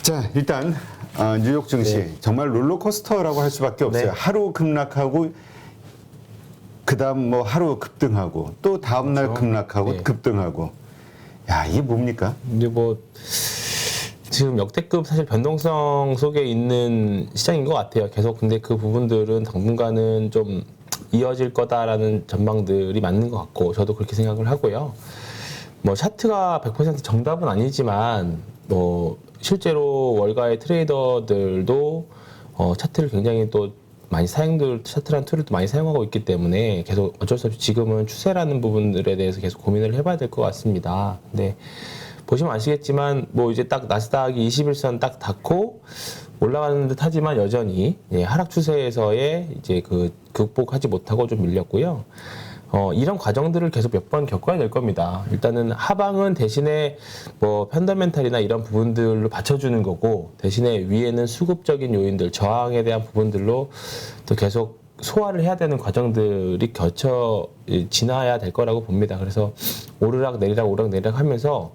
자, 일단 뉴욕 증시 정말 롤러코스터라고 할 수밖에 없어요. 네. 하루 급락하고 그다음 뭐 하루 급등하고 또 다음 날 그렇죠. 급락하고 네. 급등하고. 야, 이게 뭡니까? 근데 뭐 지금 역대급 사실 변동성 속에 있는 시장인 것 같아요. 계속 근데 그 부분들은 당분간은 좀 이어질 거다라는 전망들이 맞는 것 같고 저도 그렇게 생각을 하고요. 뭐 차트가 100% 정답은 아니지만 뭐 실제로 월가의 트레이더들도 차트를 굉장히 또 많이 차트라는 툴을 또 많이 사용하고 있기 때문에 계속 어쩔 수 없이 지금은 추세라는 부분들에 대해서 계속 고민을 해봐야 될 것 같습니다. 근데 보시면 아시겠지만 뭐 이제 딱 나스닥이 21선 딱 닿고 올라가는 듯 하지만 여전히 하락 추세에서의 이제 그 극복하지 못하고 좀 밀렸고요. 이런 과정들을 계속 몇 번 겪어야 될 겁니다. 일단은 하방은 대신에 뭐 펀더멘탈이나 이런 부분들로 받쳐주는 거고 대신에 위에는 수급적인 요인들, 저항에 대한 부분들로 또 계속 소화를 해야 되는 과정들이 거쳐 지나야 될 거라고 봅니다. 그래서 오르락 내리락 하면서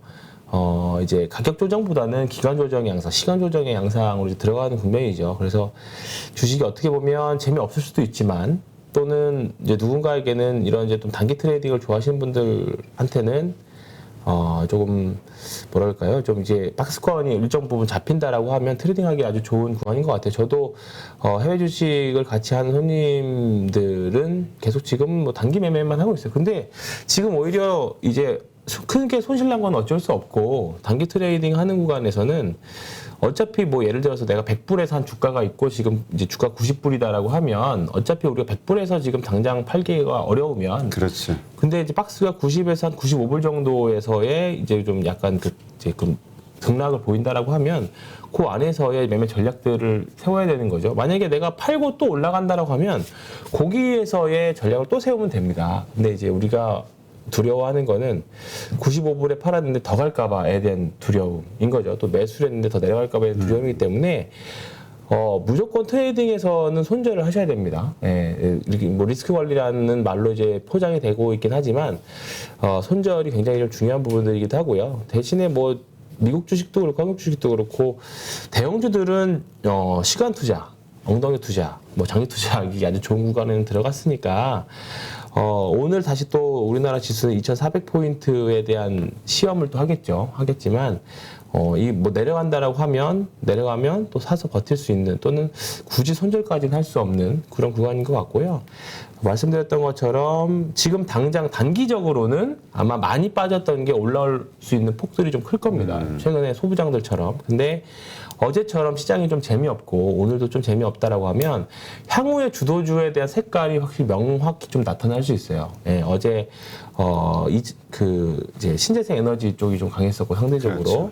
이제 가격 조정보다는 기간 조정의 양상, 시간 조정의 양상으로 이제 들어가는 국면이죠. 그래서 주식이 어떻게 보면 재미없을 수도 있지만 또는 이제 누군가에게는 이런 이제 좀 단기 트레이딩을 좋아하시는 분들한테는 조금 뭐랄까요, 좀 이제 박스권이 일정 부분 잡힌다라고 하면 트레이딩하기 아주 좋은 구간인 것 같아요. 저도 해외 주식을 같이 하는 손님들은 계속 지금 뭐 단기 매매만 하고 있어요. 근데 지금 오히려 이제 크게 손실 난 건 어쩔 수 없고 단기 트레이딩 하는 구간에서는 어차피 뭐 예를 들어서 내가 100불에서 한 주가가 있고 지금 이제 주가 90불이다라고 하면 어차피 우리가 100불에서 지금 당장 팔기가 어려우면 그렇지. 근데 이제 박스가 90에서 한 95불 정도에서의 이제 좀 약간 이제 등락을 보인다라고 하면 그 안에서의 매매 전략들을 세워야 되는 거죠. 만약에 내가 팔고 또 올라간다라고 하면 거기에서의 전략을 또 세우면 됩니다. 근데 이제 우리가 두려워하는 거는 95불에 팔았는데 더 갈까봐에 대한 두려움인 거죠. 또 매수를 했는데 더 내려갈까봐에 대한 두려움이기 때문에 무조건 트레이딩에서는 손절을 하셔야 됩니다. 이렇게 뭐 리스크 관리라는 말로 이제 포장이 되고 있긴 하지만 손절이 굉장히 좀 중요한 부분들이기도 하고요. 대신에 뭐 미국 주식도 그렇고 한국 주식도 그렇고 대형주들은 시간 투자, 엉덩이 투자, 뭐 장기 투자하기 아주 좋은 구간에는 들어갔으니까 오늘 다시 또 우리나라 지수는 2,400포인트에 대한 시험을 또 하겠지만 이 뭐 내려간다라고 하면 내려가면 또 사서 버틸 수 있는 또는 굳이 손절까지는 할 수 없는 그런 구간인 것 같고요. 말씀드렸던 것처럼 지금 당장 단기적으로는 아마 많이 빠졌던 게 올라올 수 있는 폭들이 좀 클 겁니다. 최근에 소부장들처럼. 근데 어제처럼 시장이 좀 재미없고 오늘도 좀 재미없다라고 하면 향후의 주도주에 대한 색깔이 확실히 명확히 좀 나타날 수 있어요. 어제 이제 신재생 에너지 쪽이 좀 강했었고 상대적으로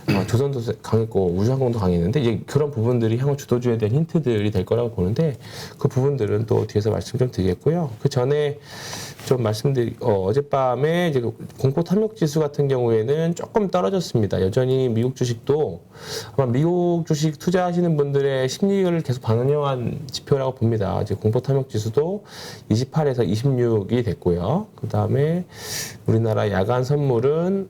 그렇죠. 조선도 강했고 우주항공도 강했는데 이제 그런 부분들이 향후 주도주에 대한 힌트들이 될 거라고 보는데 그 부분들은 또 뒤에서 말씀 좀 드리겠고요. 그 전에 좀 어젯밤에 이제 공포 탐욕 지수 같은 경우에는 조금 떨어졌습니다. 여전히 미국 주식도 아마 미국 주식 투자하시는 분들의 심리를 계속 반영한 지표라고 봅니다. 이제 공포 탐욕 지수도 28에서 26이 됐고요. 그 다음에 우리나라 야간 선물은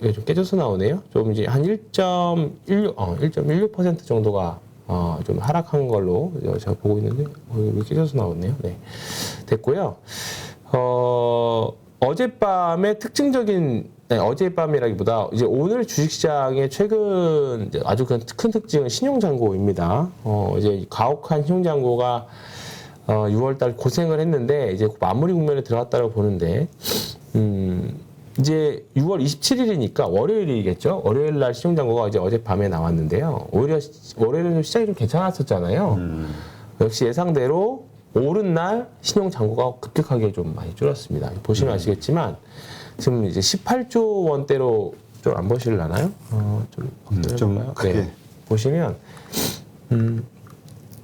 이게 좀 깨져서 나오네요. 좀 이제 한 1.16% 정도가 좀 하락한 걸로 제가 보고 있는데 왜 깨져서 나오네요. 네, 됐고요. 어젯밤의 어젯밤이라기보다 이제 오늘 주식시장의 최근 이제 아주 큰 특징은 신용잔고입니다. 이제 가혹한 신용잔고가 6월달 고생을 했는데 이제 마무리 국면에 들어갔다고 보는데 이제 6월 27일이니까 월요일이겠죠. 월요일 날 신용잔고가 이제 어젯밤에 나왔는데요. 오히려 월요일은 시장이 좀 괜찮았었잖아요. 역시 예상대로 오른 날 신용잔고가 급격하게 좀 많이 줄었습니다. 보시면 아시겠지만 지금 이제 18조 원대로 좀 안 보실라나요? 좀 크게. 네. 보시면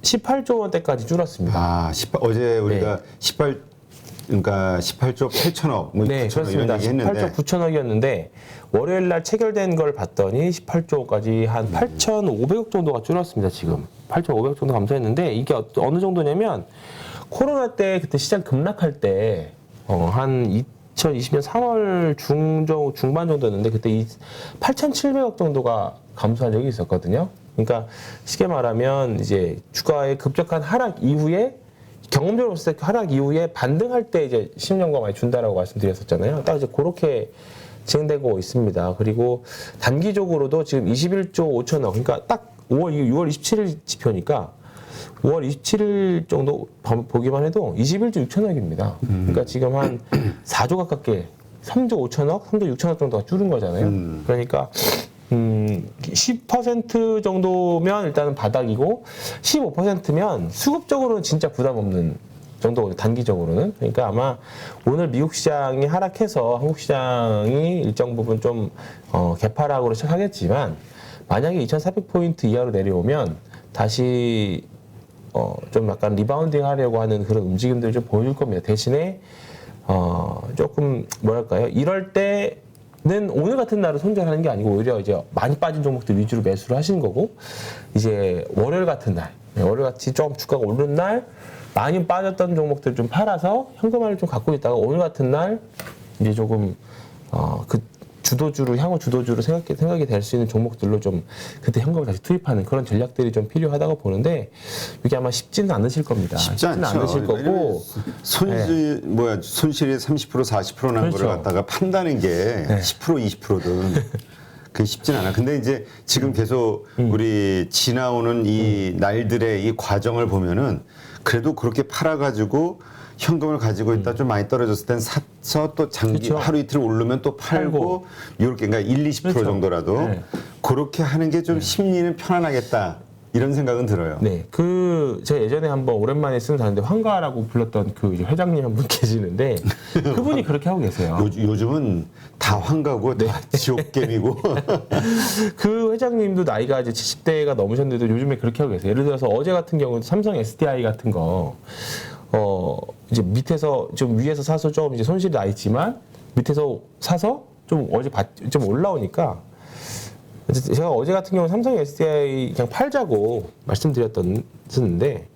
18조 원대까지 줄었습니다. 어제 우리가 18조 8천억, 뭐 네, 9천억 그렇습니다. 이런 얘기 했는데 18조 9천억이었는데 월요일 날 체결된 걸 봤더니 18조까지 한 8,500억 정도가 줄었습니다. 지금 8,500억 정도 감소했는데 이게 어느 정도냐면 코로나 때 그때 시장 급락할 때 한 2020년 3월 중반 정도였는데 그때 8,700억 정도가 감소한 적이 있었거든요. 그러니까 쉽게 말하면 이제 주가의 급격한 하락 이후에 경험적으로 봤을 때 하락 이후에 반등할 때 이제 신용정보가 많이 준다라고 말씀드렸었잖아요. 딱 이제 그렇게 진행되고 있습니다. 그리고 단기적으로도 지금 21조 5천억, 그러니까 딱 6월 27일 지표니까 5월 27일 정도 보기만 해도 21조 6천억입니다. 그러니까 지금 한 4조 가깝게 3조 5천억, 3조 6천억 정도가 줄은 거잖아요. 그러니까 10% 정도면 일단은 바닥이고 15%면 수급적으로는 진짜 부담 없는 정도거든요. 단기적으로는. 그러니까 아마 오늘 미국 시장이 하락해서 한국 시장이 일정 부분 좀 개파락으로 시작하겠지만 만약에 2,400포인트 이하로 내려오면 다시 좀 약간 리바운딩 하려고 하는 그런 움직임들을 좀 보여줄 겁니다. 대신에 조금 뭐랄까요? 이럴 때는 오늘 같은 날을 손절하는 게 아니고 오히려 이제 많이 빠진 종목들 위주로 매수를 하시는 거고 이제 월요일 같은 날, 월요일 같이 좀 주가가 오르는 날 많이 빠졌던 종목들 좀 팔아서 현금화를 좀 갖고 있다가 오늘 같은 날 이제 조금 그 주도주로 향후 주도주로 생각이 될 수 있는 종목들로 좀 그때 현금을 다시 투입하는 그런 전략들이 좀 필요하다고 보는데 이게 아마 쉽지는 않으실 겁니다. 쉽지는 않으실 거고 손실이 30% 40%난 그렇죠. 거를 갖다가 판다는 게 10% 20%든 그게 쉽진 않아. 근데 이제 지금 계속 우리 지나오는 이 날들의 이 과정을 보면은 그래도 그렇게 팔아가지고 현금을 가지고 있다 좀 많이 떨어졌을 땐 사서 또 장기 그렇죠. 하루 이틀 오르면 또 팔고 이렇게 그러니까 1, 20% 그렇죠. 정도라도 네. 그렇게 하는 게 좀 심리는 편안하겠다 이런 생각은 들어요. 네, 제가 예전에 한번 오랜만에 쓰는 단어인데 황가라고 불렀던 그 이제 회장님 한 분 계시는데 그분이 그렇게 하고 계세요. 요즘은 다 황가고 다 지옥겜이고 그 회장님도 나이가 이제 70대가 넘으셨는데도 요즘에 그렇게 하고 계세요. 예를 들어서 어제 같은 경우는 삼성 SDI 같은 거 이제 밑에서 좀 위에서 사서 좀 이제 손실이 나 있지만 밑에서 사서 좀 좀 올라오니까 제가 어제 같은 경우는 삼성 SDI 그냥 팔자고 말씀드렸었는데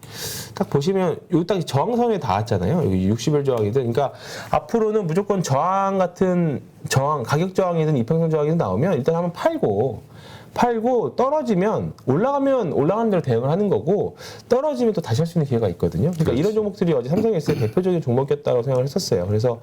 딱 보시면 여기 딱 저항선에 닿았잖아요. 여기 60일 저항이든 그러니까 앞으로는 무조건 가격 저항이든 이평선 저항이든 나오면 일단 한번 팔고 떨어지면 올라가는 대로 대응을 하는 거고 떨어지면 또 다시 할 수 있는 기회가 있거든요. 그러니까 이런 종목들이 어제 삼성 SDI 대표적인 종목이었다고 생각을 했었어요. 그래서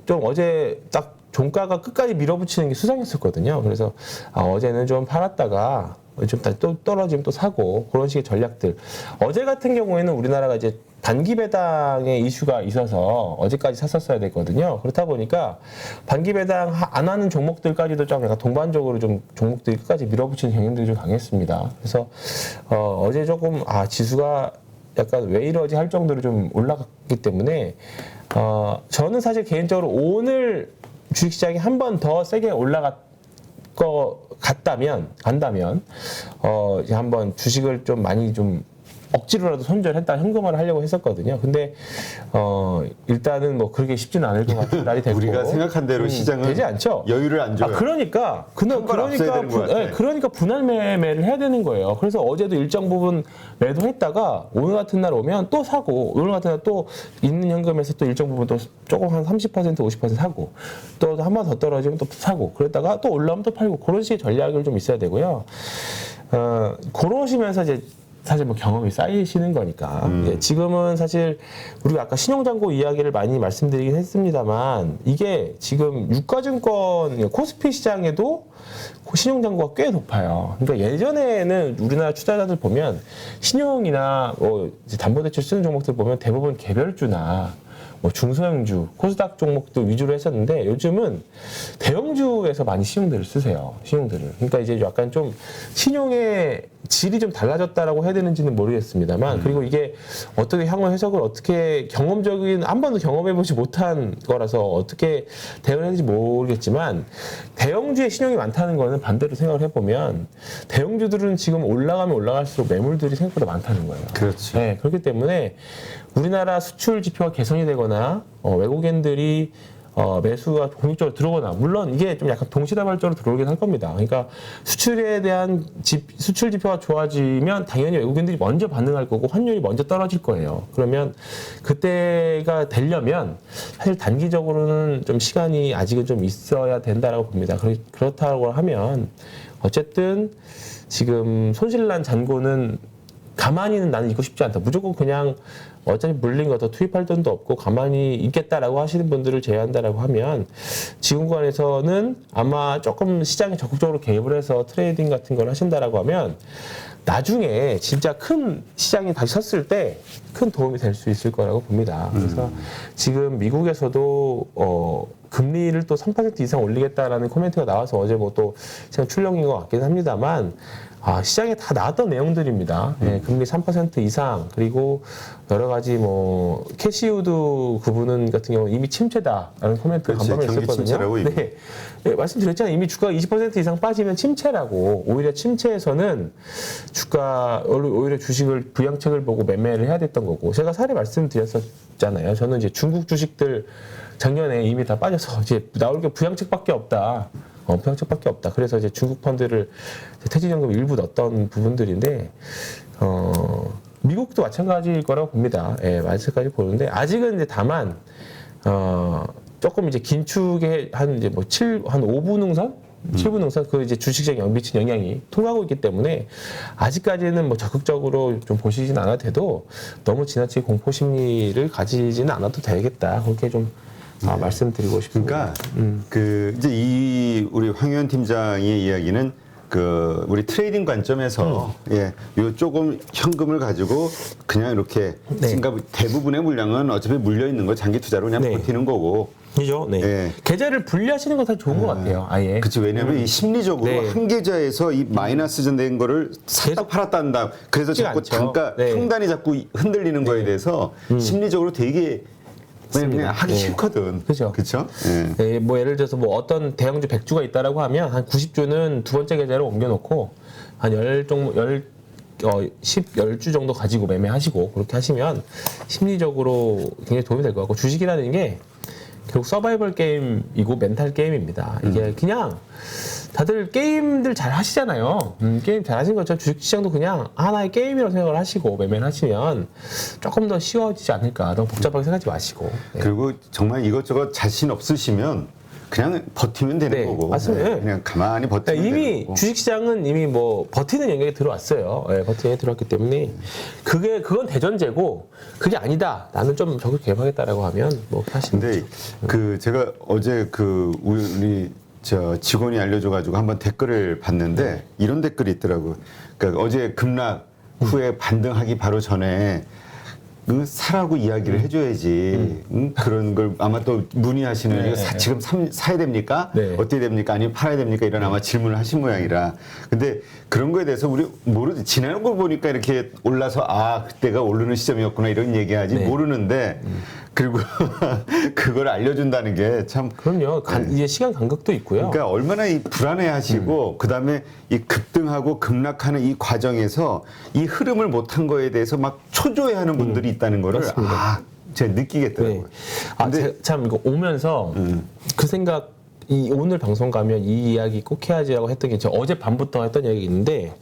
좀 어제 딱 종가가 끝까지 밀어붙이는 게 수상했었거든요. 그래서 어제는 좀 팔았다가 좀 다시 또 떨어지면 또 사고 그런 식의 전략들. 어제 같은 경우에는 우리나라가 이제 단기 배당의 이슈가 있어서 어제까지 샀었어야 됐거든요. 그렇다 보니까 단기 배당 안 하는 종목들까지도 좀 약간 동반적으로 좀 종목들이 끝까지 밀어붙이는 경향들이 좀 강했습니다. 그래서 어제 조금 지수가 약간 왜 이러지 할 정도로 좀 올라갔기 때문에 저는 사실 개인적으로 오늘 주식시장이 한 번 더 세게 올라갈 것 간다면 이제 한번 주식을 좀 많이 좀 억지로라도 손절했다 현금화를 하려고 했었거든요. 근데 일단은 뭐 그렇게 쉽지는 않을 것 같은 날이 됐고 우리가 생각한 대로 시장은 되지 않죠. 여유를 안 줘요. 그러니까 그러니까 분할 매매를 해야 되는 거예요. 그래서 어제도 일정 부분 매도했다가 오늘 같은 날 오면 또 사고 오늘 같은 날 또 있는 현금에서 또 일정 부분 또 조금 한 30% 50% 사고 또 한 번 더 떨어지면 또 사고 그랬다가 또 올라오면 또 팔고 그런 식의 전략을 좀 있어야 되고요. 그러시면서 이제 사실 뭐 경험이 쌓이시는 거니까 지금은 사실 우리가 아까 신용잔고 이야기를 많이 말씀드리긴 했습니다만 이게 지금 유가증권 코스피 시장에도 신용잔고가 꽤 높아요. 그러니까 예전에는 우리나라 투자자들 보면 신용이나 이제 담보대출 쓰는 종목들 보면 대부분 개별주나 뭐 중소형주, 코스닥 종목들 위주로 했었는데 요즘은 대형주에서 많이 신용들을 쓰세요. 신용들을. 그러니까 이제 약간 좀 신용의 질이 좀 달라졌다라고 해야 되는지는 모르겠습니다만 그리고 이게 어떻게 향후 해석을 어떻게 경험적인 한 번도 경험해보지 못한 거라서 어떻게 대응을 했는지 모르겠지만 대형주의 신용이 많다는 거는 반대로 생각을 해보면 대형주들은 지금 올라가면 올라갈수록 매물들이 생각보다 많다는 거예요. 그렇지. 네, 그렇기 때문에 우리나라 수출 지표가 개선이 되거나 외국인들이 매수가 본격적으로 들어오거나 물론 이게 좀 약간 동시다발적으로 들어오긴 할 겁니다. 그러니까 수출에 대한 수출 지표가 좋아지면 당연히 외국인들이 먼저 반응할 거고 환율이 먼저 떨어질 거예요. 그러면 그때가 되려면 사실 단기적으로는 좀 시간이 아직은 좀 있어야 된다라고 봅니다. 그렇다고 하면 어쨌든 지금 손실난 잔고는 가만히는 나는 있고 싶지 않다. 무조건 그냥 어차피 물린 거 더 투입할 돈도 없고 가만히 있겠다라고 하시는 분들을 제외한다라고 하면 지금 구간에서는 아마 조금 시장에 적극적으로 개입을 해서 트레이딩 같은 걸 하신다라고 하면 나중에 진짜 큰 시장이 다시 섰을 때 큰 도움이 될 수 있을 거라고 봅니다. 그래서 지금 미국에서도 금리를 또 3% 이상 올리겠다라는 코멘트가 나와서 어제 뭐 또 시장 출렁인 것 같긴 합니다만 시장에 다 나왔던 내용들입니다. 예, 금리 3% 이상 그리고 여러 가지 뭐 캐시우드 그분은 같은 경우는 이미 침체다라는 코멘트가 간밤에 있었거든요. 네. 네, 말씀드렸잖아요. 이미 주가가 20% 이상 빠지면 침체라고. 오히려 침체에서는 주가 오히려 주식을 부양책을 보고 매매를 해야 됐던 거고. 제가 사례 말씀드렸었잖아요. 저는 이제 중국 주식들 작년에 이미 다 빠져서 이제 나올 게 부양책밖에 없다. 부양책밖에 없다. 그래서 이제 중국 펀드를 퇴직연금 일부 넣었던 부분들인데, 미국도 마찬가지일 거라고 봅니다. 예, 마찬가지 보는데, 아직은 이제 다만, 조금 이제 긴축에 한 이제 뭐 한 5분 응선? 7분 응선? 그 이제 주식시장에 미친 영향이 통하고 있기 때문에, 아직까지는 뭐 적극적으로 좀 보시진 않아도 돼도, 너무 지나치게 공포 심리를 가지지는 않아도 되겠다. 그렇게 좀 말씀드리고 싶습니다. 그러니까 이제 우리 황 의원 팀장의 이야기는 우리 트레이딩 관점에서 요 조금 현금을 가지고 그냥 이렇게 대부분의 물량은 어차피 물려 있는 거 장기 투자로 그냥 버티는 거고. 그죠? 네. 계좌를 분리하시는 건 사실 좋은 것 같아요. 아예. 그렇죠. 왜냐하면 이 심리적으로 한 계좌에서 이 마이너스 된 거를 샀다 팔았다 한다. 그래서 자꾸 단가 평단이 자꾸 흔들리는 거에 대해서 심리적으로 되게 그냥 하기 싫거든. 그렇죠. 그렇죠. 네, 뭐 예를 들어서 뭐 어떤 대형주 100주가 있다라고 하면 한 90주는 두 번째 계좌로 옮겨놓고 한 10주 정도 가지고 매매하시고 그렇게 하시면 심리적으로 굉장히 도움이 될 것 같고 주식이라는 게 결국 서바이벌 게임이고 멘탈 게임입니다. 이게 그냥 다들 게임들 잘 하시잖아요. 게임 잘 하신 것처럼 주식시장도 그냥 하나의 게임이라고 생각을 하시고 매매를 하시면 조금 더 쉬워지지 않을까. 너무 복잡하게 생각하지 마시고. 그리고 정말 이것저것 자신 없으시면 그냥 버티면 되는 거고. 맞습니다. 그냥 가만히 버티면 이미 되는 거고. 주식시장은 이미 뭐 버티는 영역에 들어왔어요. 버티는 영역에 들어왔기 때문에 그건 대전제고 그게 아니다. 나는 좀 적극 개발하겠다라고 하면 뭐 하시면 근데 제가 어제 우리 직원이 알려줘가지고 한번 댓글을 봤는데 이런 댓글이 있더라고. 그러니까 어제 급락 후에 반등하기 바로 전에 사라고 이야기를 해줘야지. 그런 걸 아마 또 문의하시는 이거 지금 사야 됩니까? 어떻게 됩니까? 아니면 팔아야 됩니까? 이런 아마 질문을 하신 모양이라. 근데 그런 거에 대해서 우리 지나는 걸 보니까 이렇게 올라서 그때가 오르는 시점이었구나 이런 얘기하지 모르는데 그리고 그걸 알려준다는 게 참. 그럼요. 이제 시간 간격도 있고요. 그러니까 얼마나 이 불안해하시고 그다음에 이 급등하고 급락하는 이 과정에서 이 흐름을 못한 거에 대해서 막 초조해하는 분들이 있다는 거를 제가 느끼겠더라고요. 참 이거 오면서 그 생각. 오늘 방송 가면 이 이야기 꼭 해야지라고 했던 게 제가 어제 밤부터 했던 이야기 있는데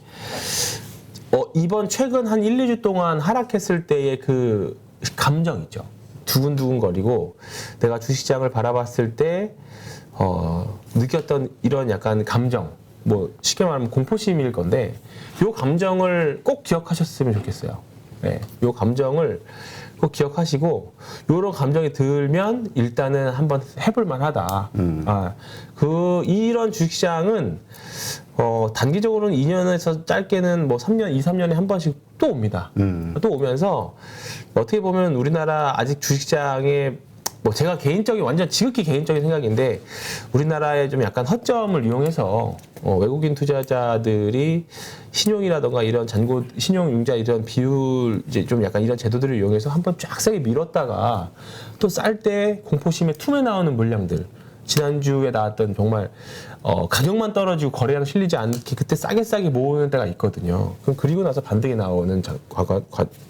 이번 최근 한 1, 2주 동안 하락했을 때의 그 감정 있죠. 두근두근거리고 내가 주식시장을 바라봤을 때 느꼈던 이런 약간 감정 뭐 쉽게 말하면 공포심일 건데 요 감정을 꼭 기억하셨으면 좋겠어요. 요 감정을 꼭 기억하시고 요런 감정이 들면 일단은 한번 해볼 만하다. 이런 주식시장은 단기적으로는 2년에서 짧게는 뭐 3년, 2, 3년에 한 번씩 또 옵니다. 또 오면서 어떻게 보면 우리나라 아직 주식시장에 뭐 제가 완전 지극히 개인적인 생각인데 우리나라의 좀 약간 허점을 이용해서 외국인 투자자들이 신용이라던가 이런 신용융자 이런 비율 이제 좀 약간 이런 제도들을 이용해서 한번 쫙 세게 밀었다가 또 쌀 때 공포심에 tum에 나오는 물량들 지난주에 나왔던 정말 가격만 떨어지고 거래량 실리지 않게 그때 싸게 모으는 때가 있거든요. 그리고 나서 반등이 나오는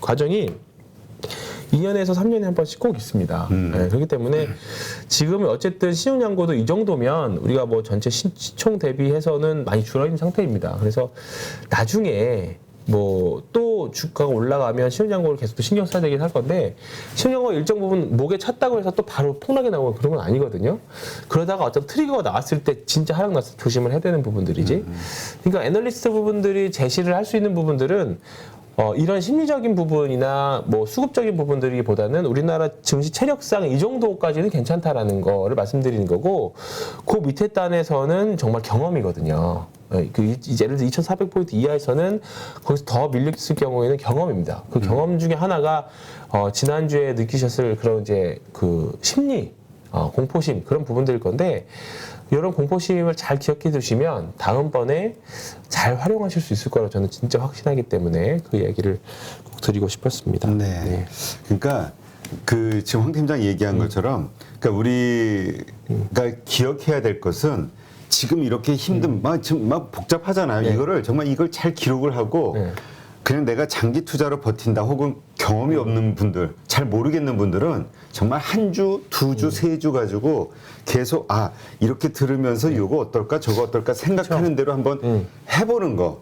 과정이 2년에서 3년에 한 번씩 꼭 있습니다. 네, 그렇기 때문에 지금 어쨌든 신용잔고도 이 정도면 우리가 뭐 전체 시총 대비해서는 많이 줄어있는 상태입니다. 그래서 나중에 뭐 또 주가가 올라가면 신용잔고를 계속 또 신경 써야 되긴 할 건데 신용잔고가 일정 부분 목에 찼다고 해서 또 바로 폭락이 나오고 그런 건 아니거든요. 그러다가 어떤 트리거가 나왔을 때 진짜 하락 났을 때 조심을 해야 되는 부분들이지. 그러니까 애널리스트 부분들이 제시를 할 수 있는 부분들은 이런 심리적인 부분이나 뭐 수급적인 부분들이보다는 우리나라 증시 체력상 이 정도까지는 괜찮다라는 거를 말씀드리는 거고 그 밑에 단에서는 정말 경험이거든요. 예를 들어 2,400포인트 이하에서는 거기서 더 밀렸을 경우에는 경험입니다. 그 경험 중에 하나가 지난주에 느끼셨을 그런 이제 그 심리, 공포심 그런 부분들일 건데 이런 공포심을 잘 기억해 두시면 다음번에 잘 활용하실 수 있을 거라고 저는 진짜 확신하기 때문에 그 얘기를 꼭 드리고 싶었습니다. 네. 그러니까 그 지금 황 팀장 얘기한 것처럼 그러니까 우리가 기억해야 될 것은 지금 이렇게 힘든 지금 막 복잡하잖아요. 네. 이거를 정말 이걸 잘 기록을 하고 네. 그냥 내가 장기 투자로 버틴다 혹은 경험이 없는 분들 잘 모르겠는 분들은 정말 한 주, 두 주, 세 주 가지고 계속 이렇게 들으면서 이거 어떨까 저거 어떨까 생각하는 대로 한번 해보는 거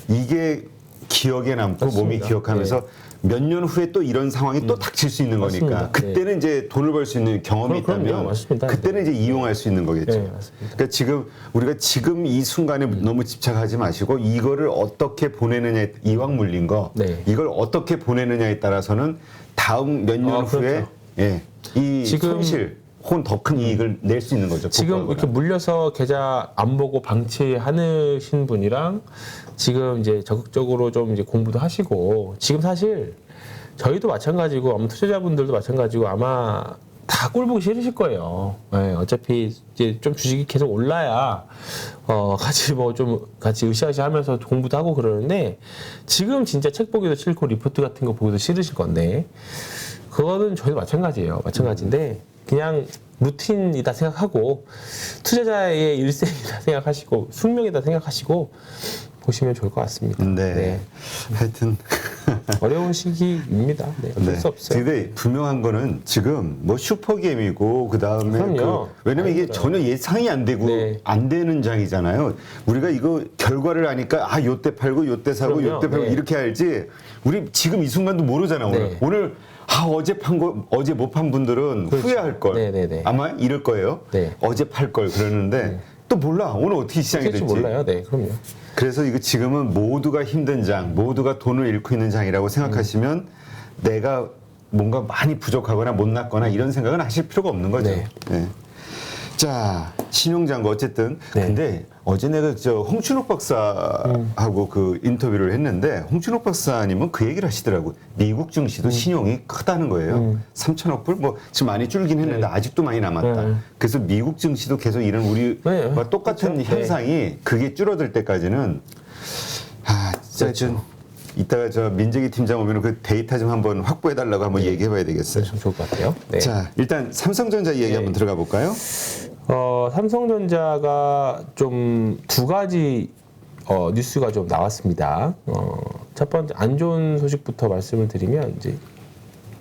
이게 기억에 남고 맞습니다. 몸이 기억하면서 몇 년 후에 또 이런 상황이 또 닥칠 수 있는 거니까 맞습니다. 그때는 이제 돈을 벌 수 있는 경험이 그럼요. 있다면 맞습니다. 그때는 이제 이용할 수 있는 거겠죠. 네, 맞습니다. 그러니까 지금 우리가 지금 이 순간에 너무 집착하지 마시고 이거를 어떻게 보내느냐에 이왕 물린 거 네. 이걸 어떻게 보내느냐에 따라서는 다음 몇 년 후에 그렇죠. 이 지금 손실 혹은 더 큰 이익을 낼 수 있는 거죠. 지금 복구하거나. 이렇게 물려서 계좌 안 보고 방치하신 분이랑 지금 이제 적극적으로 좀 이제 공부도 하시고 지금 사실 저희도 마찬가지고 아마 투자자분들도 마찬가지고 아마 다 꼴 보기 싫으실 거예요. 네, 어차피 이제 좀 주식이 계속 올라야 같이 뭐 좀 같이 으쌰으쌰하면서 공부도 하고 그러는데 지금 진짜 책 보기도 싫고 리포트 같은 거 보기도 싫으실 건데 그거는 저희도 마찬가지예요. 마찬가지인데 그냥 루틴이다 생각하고 투자자의 일생이다 생각하시고 숙명이다 생각하시고 보시면 좋을 것 같습니다. 네. 하여튼 어려운 시기입니다. 네, 어쩔 수 없어요. 근데 분명한 거는 지금 뭐 슈퍼게임이고 그다음에 그럼요. 왜냐면 이게 힘들어요. 전혀 예상이 안 되고 네. 안 되는 장이잖아요. 우리가 이거 결과를 아니까 요때 팔고 요때 사고 그럼요. 요때 팔고 네. 이렇게 알지. 우리 지금 이 순간도 모르잖아. 오늘 네. 오늘 어제 판 거 어제 못 판 분들은 그렇죠. 후회할 걸. 네네네. 아마 이럴 거예요. 네. 어제 팔 걸 그러는데 또 몰라. 오늘 어떻게 시장이 될지 될지. 몰라요. 네, 그럼요. 그래서 이거 지금은 모두가 힘든 장, 모두가 돈을 잃고 있는 장이라고 생각하시면 내가 뭔가 많이 부족하거나 못났거나 이런 생각은 하실 필요가 없는 거죠. 네. 네. 자, 신용장고 어쨌든 네. 근데 어제 내가 저 홍춘욱 박사하고 그 인터뷰를 했는데 홍춘욱 박사님은 그 얘기를 하시더라고. 미국 증시도 신용이 크다는 거예요. 3천억 불 뭐 지금 많이 줄긴 했는데 아직도 많이 남았다. 네. 그래서 미국 증시도 계속 이런 우리와 네. 똑같은 그렇죠. 현상이 그게 줄어들 때까지는 진짜 좀 이따가 저 민재기 팀장 오면 그 데이터 좀 한번 확보해 달라고 한번 얘기해봐야 되겠어요. 좀 좋을 것 같아요. 네. 자, 일단 삼성전자 이야기 한번 들어가 볼까요? 삼성전자가 좀 두 가지 뉴스가 좀 나왔습니다. 첫 번째 안 좋은 소식부터 말씀을 드리면 이제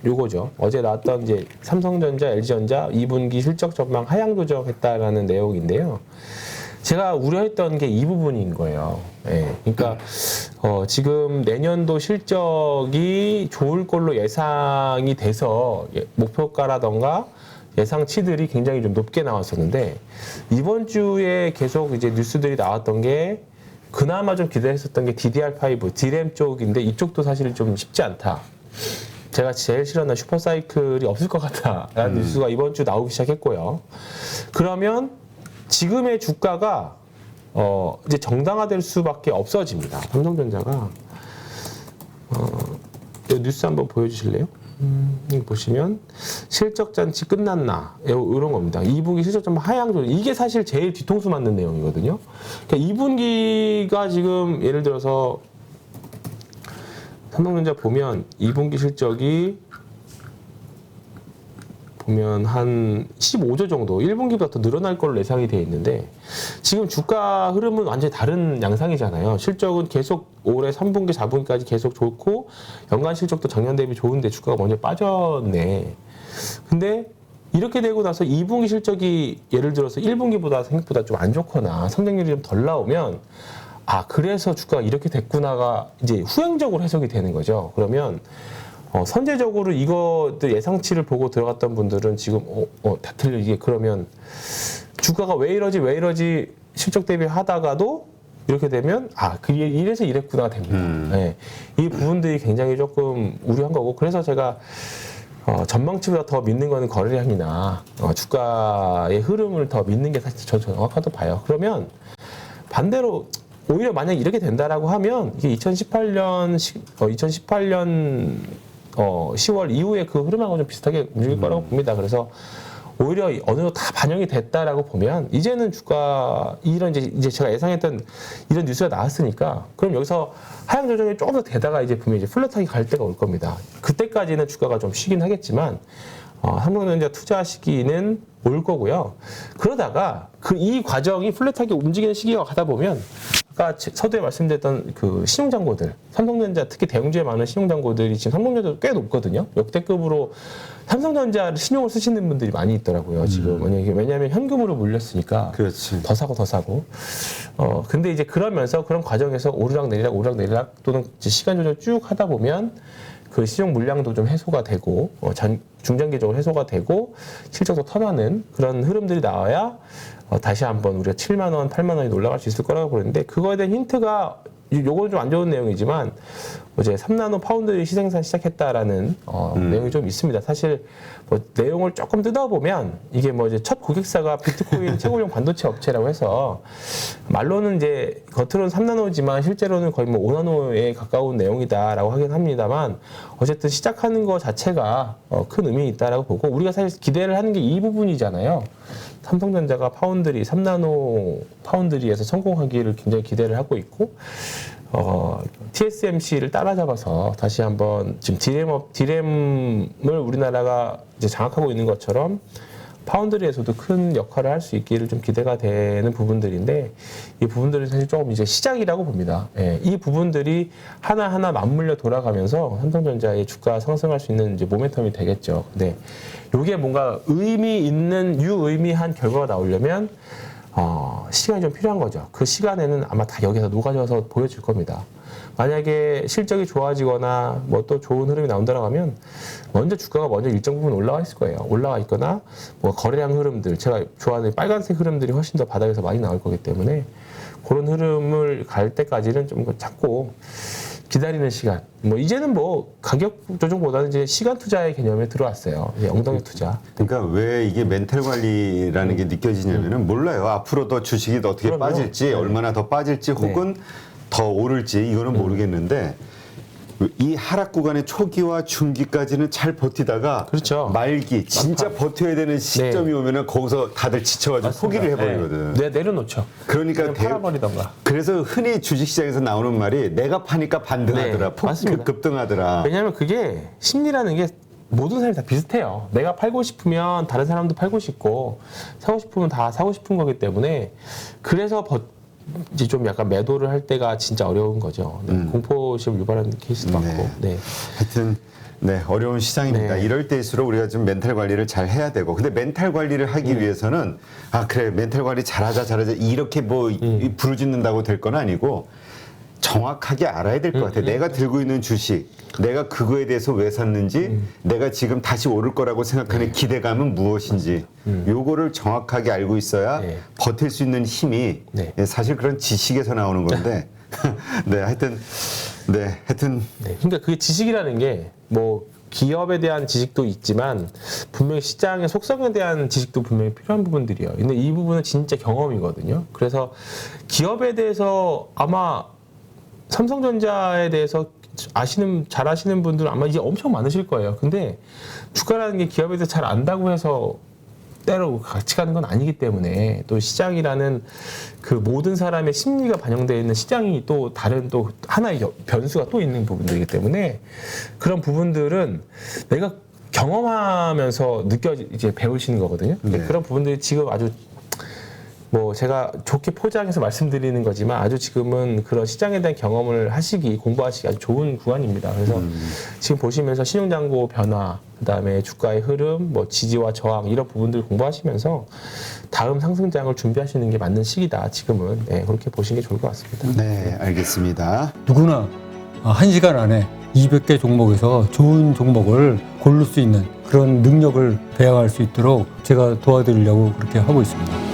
요거죠. 어제 나왔던 이제 삼성전자, LG전자 2분기 실적 전망 하향 조정했다라는 내용인데요. 제가 우려했던 게 이 부분인 거예요. 예. 그러니까 지금 내년도 실적이 좋을 걸로 예상이 돼서 목표가라던가 예상치들이 굉장히 좀 높게 나왔었는데 이번 주에 계속 이제 뉴스들이 나왔던 게 그나마 좀 기대했었던 게 DDR5, DRAM 쪽인데 이쪽도 사실 좀 쉽지 않다. 제가 제일 싫어하는 슈퍼사이클이 없을 것 같다라는 뉴스가 이번 주 나오기 시작했고요. 그러면 지금의 주가가 이제 정당화될 수밖에 없어집니다. 삼성전자가 이 뉴스 한번 보여주실래요? 이거 보시면 실적 잔치 끝났나 이런 겁니다. 2분기 실적 전망 하향 조정 이게 사실 제일 뒤통수 맞는 내용이거든요. 그러니까 2분기가 지금 예를 들어서 삼성전자 보면 2분기 실적이 보면 한 15조 정도 1분기보다 더 늘어날 걸로 예상이 돼 있는데 지금 주가 흐름은 완전히 다른 양상이잖아요. 실적은 계속 올해 3분기, 4분기까지 계속 좋고 연간 실적도 작년 대비 좋은데 주가가 먼저 빠졌네. 근데 이렇게 되고 나서 2분기 실적이 예를 들어서 1분기보다 생각보다 좀 안 좋거나 성장률이 좀 덜 나오면 아 그래서 주가가 이렇게 됐구나가 이제 후행적으로 해석이 되는 거죠. 그러면 선제적으로 이것들 예상치를 보고 들어갔던 분들은 지금 다 틀려 이게 그러면 주가가 왜 이러지 실적 대비 하다가도 이렇게 되면 이래서 이랬구나 됩니다. 네. 이 부분들이 굉장히 조금 우려한 거고 그래서 제가 전망치보다 더 믿는 거는 거래량이나 주가의 흐름을 더 믿는 게 사실 저 정확하다고 봐요. 그러면 반대로 오히려 만약 이렇게 된다라고 하면 이게 2018년 10월 이후에 그 흐름하고 좀 비슷하게 움직일 거라고 봅니다. 그래서 오히려 어느 정도 다 반영이 됐다라고 보면 이제는 주가 이런 이제 제가 예상했던 이런 뉴스가 나왔으니까 그럼 여기서 하향 조정이 조금 더 되다가 이제 분명히 이제 플랫하게 갈 때가 올 겁니다. 그때까지는 주가가 좀 쉬긴 하겠지만 삼성전자 투자 시기는 올 거고요. 그러다가 이 과정이 플랫하게 움직이는 시기가 가다 보면 아까 서두에 말씀드렸던 그 신용잔고들, 삼성전자 특히 대형주에 많은 신용잔고들이 지금 삼성전자도 꽤 높거든요. 역대급으로 삼성전자 신용을 쓰시는 분들이 많이 있더라고요. 지금 왜냐하면 현금으로 물렸으니까 그렇지. 더 사고. 근데 이제 그러면서 그런 과정에서 오르락내리락 또는 이제 시간 조절 쭉 하다 보면 그 시용 물량도 좀 해소가 되고 중장기적으로 해소가 되고 실적도 턴하는 그런 흐름들이 나와야 다시 한번 우리가 7만 원, 8만 원이 올라갈 수 있을 거라고 보는데 그거에 대한 힌트가 요거는 좀 안 좋은 내용이지만 어제 3나노 파운드리 시생산 시작했다라는 내용이 좀 있습니다. 사실 뭐 내용을 조금 뜯어보면 이게 뭐 이제 첫 고객사가 비트코인 최고용 반도체 업체라고 해서 말로는 이제 겉으로는 3나노지만 실제로는 거의 뭐 5나노에 가까운 내용이다라고 하긴 합니다만 어쨌든 시작하는 거 자체가 큰 의미 있다라고 보고 우리가 사실 기대를 하는 게 이 부분이잖아요. 삼성전자가 파운드리 3나노 파운드리에서 성공하기를 굉장히 기대를 하고 있고 TSMC를 따라잡아서 다시 한번 지금 디램을 우리나라가 이제 장악하고 있는 것처럼 파운드리에서도 큰 역할을 할 수 있기를 좀 기대가 되는 부분들인데 이 부분들은 사실 조금 이제 시작이라고 봅니다. 예, 이 부분들이 하나하나 맞물려 돌아가면서 삼성전자의 주가 상승할 수 있는 이제 모멘텀이 되겠죠. 근데 이게 뭔가 의미 있는 유의미한 결과가 나오려면 시간이 좀 필요한 거죠. 그 시간에는 아마 다 여기서 녹아져서 보여줄 겁니다. 만약에 실적이 좋아지거나 뭐 또 좋은 흐름이 나온다고 하면 먼저 주가가 먼저 일정 부분 올라가 있을 거예요. 올라가 있거나 뭐 거래량 흐름들 제가 좋아하는 빨간색 흐름들이 훨씬 더 바닥에서 많이 나올 거기 때문에 그런 흐름을 갈 때까지는 좀 잡고 기다리는 시간. 뭐 이제는 뭐 가격 조정보다는 이제 시간 투자의 개념에 들어왔어요. 이제 엉덩이 투자. 그러니까 왜 이게 멘탈 관리라는 게 느껴지냐면은 몰라요. 앞으로 더 주식이 어떻게 그럼요. 빠질지, 얼마나 더 빠질지, 혹은 더 오를지 이거는 모르겠는데 이 하락 구간의 초기와 중기까지는 잘 버티다가 그렇죠. 말기 진짜 버텨야 되는 시점이 오면은 거기서 다들 지쳐가지고 포기를 해버리거든. 네, 내려놓죠. 그러니까 팔아버리던가. 그래서 흔히 주식시장에서 나오는 말이 내가 파니까 반등하더라, 네, 맞습니다. 급등하더라. 왜냐하면 그게 심리라는 게 모든 사람이 다 비슷해요. 내가 팔고 싶으면 다른 사람도 팔고 싶고 사고 싶으면 다 사고 싶은 거기 때문에 그래서 이제 좀 약간 매도를 할 때가 진짜 어려운 거죠. 네, 공포심을 유발하는 케이스도 많고. 네. 하여튼 어려운 시장입니다. 네. 이럴 때일수록 우리가 좀 멘탈 관리를 잘 해야 되고, 근데 멘탈 관리를 하기 위해서는 그래 멘탈 관리 잘하자 이렇게 뭐 부르짖는다고 될 건 아니고 정확하게 알아야 될 것 같아. 내가 들고 있는 주식, 내가 그거에 대해서 왜 샀는지, 내가 지금 다시 오를 거라고 생각하는 기대감은 무엇인지, 요거를 정확하게 알고 있어야 네. 버틸 수 있는 힘이 사실 그런 지식에서 나오는 건데, 하여튼. 네, 그러니까 그게 지식이라는 게 뭐 기업에 대한 지식도 있지만 분명히 시장의 속성에 대한 지식도 분명히 필요한 부분들이에요. 근데 이 부분은 진짜 경험이거든요. 그래서 기업에 대해서 아마 삼성전자에 대해서 잘 아시는 분들은 아마 이제 엄청 많으실 거예요. 근데 주가라는 게 기업에 대해서 잘 안다고 해서 때로 같이 가는 건 아니기 때문에 또 시장이라는 그 모든 사람의 심리가 반영되어 있는 시장이 또 다른 또 하나의 변수가 또 있는 부분들이기 때문에 그런 부분들은 내가 경험하면서 이제 배우시는 거거든요. 네. 그런 부분들이 지금 아주 뭐 제가 좋게 포장해서 말씀드리는 거지만 아주 지금은 그런 시장에 대한 경험을 공부하시기 아주 좋은 구간입니다. 그래서 지금 보시면서 신용잔고 변화, 그다음에 주가의 흐름, 뭐 지지와 저항 이런 부분들 공부하시면서 다음 상승장을 준비하시는 게 맞는 시기다. 지금은 그렇게 보시는 게 좋을 것 같습니다. 네, 알겠습니다. 누구나 1시간 안에 200개 종목에서 좋은 종목을 고를 수 있는 그런 능력을 배양할 수 있도록 제가 도와드리려고 그렇게 하고 있습니다.